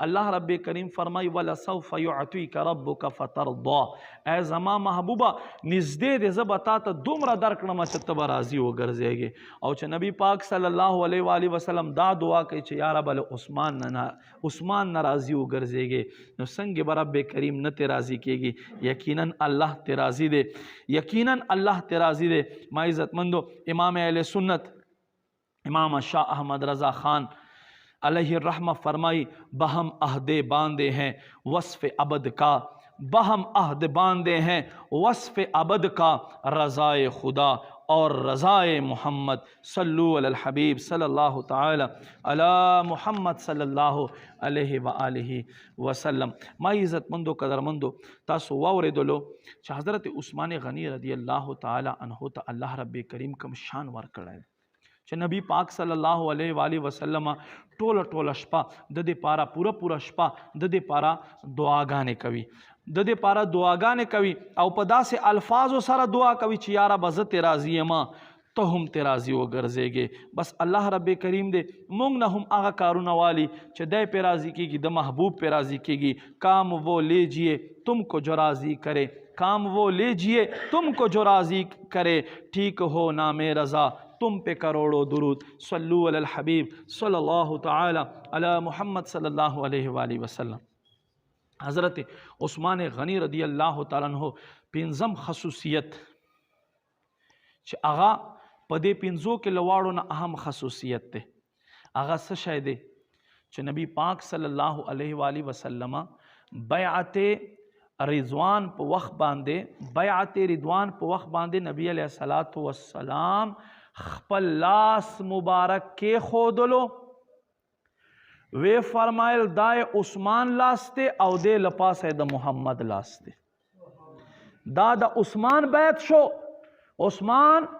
اللہ رب کریم فرمائی وَلَسَوْفَ يُعْطِيكَ رَبُّكَ فَتَرْضَى اے زما محبوبہ نزدې دې زه به تا ته دومره درکړم چې ته به راضي وګرځېږې. او چې نبی پاک صلی الله علیه و آله وسلم دا دعا کوي چې یا رب له عثمان نه راضي وګرځېږې نو څنګه به رب کریم نه ترې راضي کېږي. یقیناً الله ترې راضي دی، یقیناً الله ترې راضي دی. ما عزتمندو امام اہل سنت امام شاہ احمد رضا خان علیہ الرحمہ فرمائی بہم عہد باندھے ہیں وصف ابد کا، بہم عہد باندھے ہیں وصف ابد کا، رضائے خدا اور رضائے محمد صلو علی الحبیب صلی اللہ تعالی علی محمد صلی اللہ علیہ وآلہ وسلم. ما عزت مندو قدر مندو تاسو واوریدلو چې حضرت عثمان غنی رضی اللہ تعالی عنہ ته اللہ رب کریم کم شان ورکړی چې نبی پاک صلی الله علیه و آله وسلم ټوله شپه د دې پاره پوره شپه د دې پاره دعاګانې کوي، د دې پاره دعاګانې کوي او په داسې الفاظو سره دعا کوي چې یا رب زه ترې راضي یم ته هم ترې راضي وګرځېږې. بس الله رب کریم دې موږ نه هم هغه کارونه والي چې دی پې راضي کېږي، د محبوب پې راضي کېږي. کام وہ لیجیے تم کو جو راضی کرے، کام وہ لیجیے تم کو جو راضی کرے، ٹھیک ہو نام رضا تم پہ کروڑوں درود. صلو علی الحبیب صلی اللہ تعالی علی محمد صلی اللہ علیہ وآلہ وسلم. حضرت عثمان غنی رضی اللہ تعالیٰ عنہ پنځم خصوصیت چې هغه په دې پنځو کې له واړو نه اهم خصوصیت دی هغه څه شی دی چې نبی پاک صلی الله علیه وآلہ وسلم بیعت رضوان په وخت باندې بیعت رضوان په وخت باندې نبی علیہ الصلوۃ والسلام خپل لاس مبارک کې خودلو وی فرمایل دای عثمان لاس ته او دې لپاسه د محمد لاس ته دا د عثمان بیعت شو، عثمان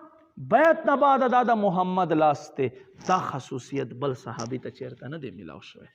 بیعت نه بعد دا د محمد لاس ته. دا خصوصیت بل صحابي ته چیرته نه دی ملاو شوی.